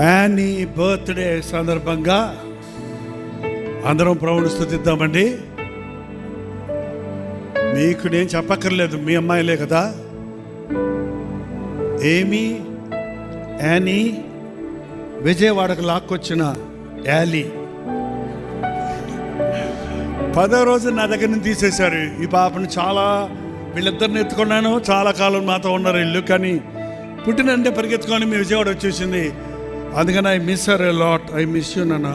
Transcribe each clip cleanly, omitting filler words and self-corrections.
Annie birthday సందర్భంగా అందరం ప్రభువుని స్తుతిద్దామండి. మీకు నేను చెప్పక్కర్లేదు, మీ అమ్మాయిలే కదా. ఏమి యానీ విజయవాడకు లాక్కొచ్చిన యాలీ 10వ రోజు నా దగ్గర నుంచి తీసేశారు. ఈ పాపను వీళ్ళిద్దరిని ఎత్తుకున్నాను, చాలా కాలం మాతో ఉన్నారు ఇల్లు. కానీ పుట్టినంటే పరిగెత్తుకొని మీ విజయవాడ వచ్చేసింది. అందుకని I miss her a lot. I miss you నాన్న.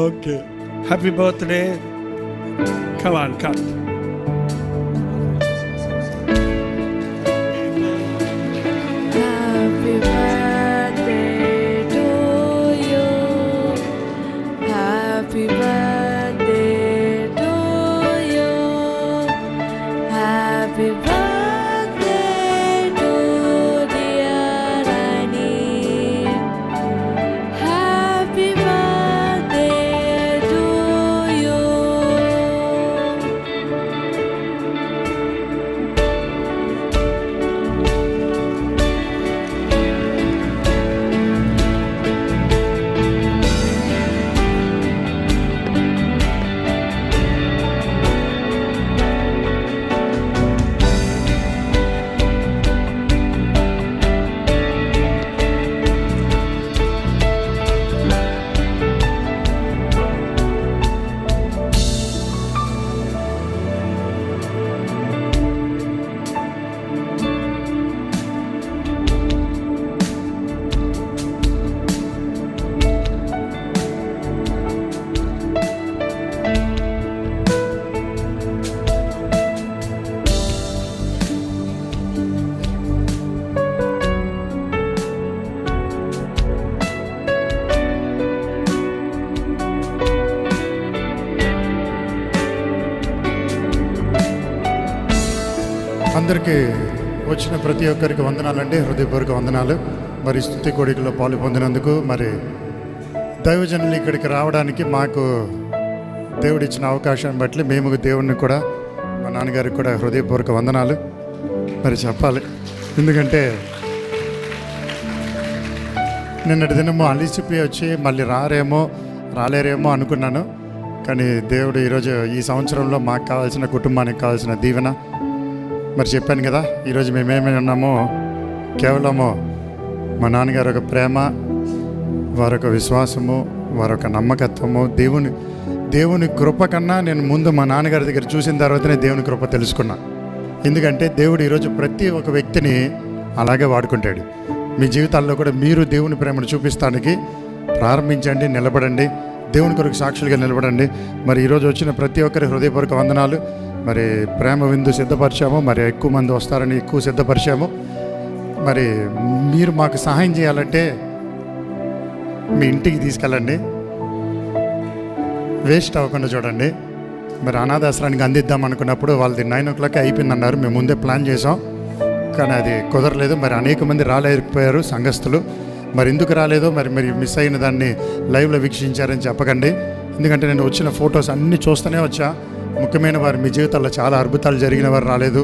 Okay, happy birthday. Come on, come. Happy birthday to you. Happy birthday to you. Happy birthday to dear Annie. Happy birthday to you. అందరికీ వచ్చిన ప్రతి ఒక్కరికి వందనాలండి, హృదయపూర్వక వందనాలు. మరి స్తుతి కోడికలో పాలు పొందినందుకు, మరి దైవజనులు ఇక్కడికి రావడానికి మాకు దేవుడిచ్చిన అవకాశాన్ని బట్టి మేము దేవుడిని కూడా, మా నాన్నగారికి కూడా హృదయపూర్వక వందనాలు మరి చెప్పాలి. ఎందుకంటే నిన్నటి దినము అలిసిపోయి వచ్చి మళ్ళీ రాలేరేమో అనుకున్నాను. కానీ దేవుడు ఈరోజు ఈ సంవత్సరంలో మాకు కావాల్సిన, కుటుంబానికి కావాల్సిన దీవెన మరి చెప్పాను కదా. ఈరోజు మేమేమి ఉన్నామో కేవలము మా నాన్నగారు ఒక ప్రేమ, వారొక విశ్వాసము, వారొక నమ్మకత్వము, దేవుని కృప కన్నా నేను ముందు మా నాన్నగారి దగ్గర చూసిన తర్వాతనే దేవుని కృప తెలుసుకున్నా. ఎందుకంటే దేవుడు ఈరోజు ప్రతి ఒక్క వ్యక్తిని అలాగే వాడుకుంటాడు. మీ జీవితాల్లో కూడా మీరు దేవుని ప్రేమను చూపిస్తానికి ప్రారంభించండి, నిలబడండి, దేవుని కొరకు సాక్షులుగా నిలబడండి. మరి ఈరోజు వచ్చిన ప్రతి ఒక్కరి హృదయపూర్వక వందనాలు. మరి ప్రేమ విందు సిద్ధపరిచాము, మరి ఎక్కువ మంది వస్తారని ఎక్కువ సిద్ధపరిచాము. మరి మీరు మాకు సహాయం చేయాలంటే మీ ఇంటికి తీసుకెళ్ళండి, వేస్ట్ అవ్వకుండా చూడండి. మరి అనాథాశ్రానికి అందిద్దాం అనుకున్నప్పుడు వాళ్ళది 9 o'clock అయిపోయింది అన్నారు. మేము ముందే ప్లాన్ చేసాం, కానీ అది కుదరలేదు. మరి అనేక మంది రాలేకపోయారు సంఘస్థులు. మరి ఎందుకు రాలేదో మరి మిస్ అయిన దాన్ని లైవ్లో వీక్షించారని చెప్పకండి. ఎందుకంటే నేను వచ్చిన ఫొటోస్ అన్నీ చూస్తూనే వచ్చా. ముఖ్యమైన వారు మీ జీవితాల్లో చాలా అద్భుతాలు జరిగిన వారు రాలేదు.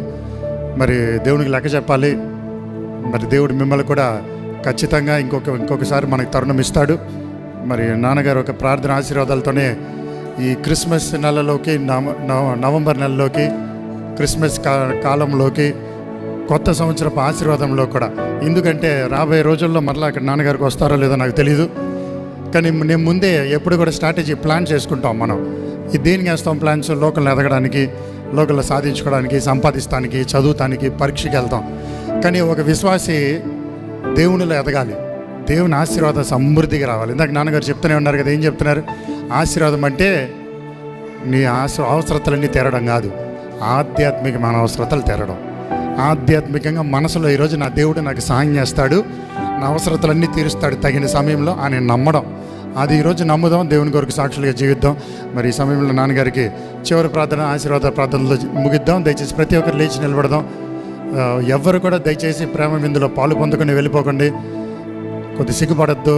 మరి దేవునికి లెక్క చెప్పాలి. మరి దేవుడు మిమ్మల్ని కూడా ఖచ్చితంగా ఇంకొకసారి మనకు తరుణం ఇస్తాడు. మరి నాన్నగారు ఒక ప్రార్థన ఆశీర్వాదాలతోనే ఈ క్రిస్మస్ నెలలోకి, నవంబర్ నెలలోకి, క్రిస్మస్ కాలంలోకి, కొత్త సంవత్సరపు ఆశీర్వాదంలో కూడా, ఎందుకంటే రాబోయే రోజుల్లో మరలా అక్కడ నాన్నగారికి వస్తారో లేదో నాకు తెలియదు. కానీ నేను ముందే ఎప్పుడు కూడా స్ట్రాటజీ ప్లాన్ చేసుకుంటాం. మనం ఇది దేనికి వేస్తాం ప్లాన్స్? లోకల్ని ఎదగడానికి, లోకల్లో సాధించుకోవడానికి, సంపాదిస్తానికి, చదువుతానికి, పరీక్షకి వెళ్తాం. కానీ ఒక విశ్వాసి దేవునిలో ఎదగాలి, దేవుని ఆశీర్వాద సమృద్ధిగా రావాలి. ఇందాక నాన్నగారు చెప్తూనే ఉన్నారు కదా, ఏం చెప్తున్నారు? ఆశీర్వాదం అంటే నీ అవసరతలన్నీ తీరడం కాదు, ఆధ్యాత్మికమైన అవసరతలు తీరడం. ఆధ్యాత్మికంగా మనసులో ఈరోజు నా దేవుడు నాకు సహాయం చేస్తాడు, నా అవసరతలన్నీ తీరుస్తాడు తగిన సమయంలో అని నమ్మడం. అది ఈరోజు నమ్ముదాం, దేవుని కొరకు సాక్షులుగా జీవిద్దాం. మరి ఈ సమయంలో నాన్నగారికి చివరి ప్రార్థన, ఆశీర్వాద ప్రార్థనలో ముగిద్దాం. దయచేసి ప్రతి ఒక్కరు లేచి నిలబడదాం. ఎవ్వరు కూడా దయచేసి ప్రేమ విందులో పాలు పొందుకొని వెళ్ళిపోకండి. కొద్ది సిగ్గుపడద్దు,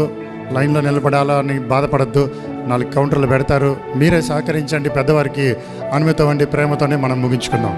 లైన్లో నిలబడాలని బాధపడద్దు. 4 కౌంటర్లు పెడతారు. మీరే సహకరించండి, పెద్దవారికి అనుమతి ఇవ్వండి, ప్రేమతోనే మనం ముగించుకుందాం.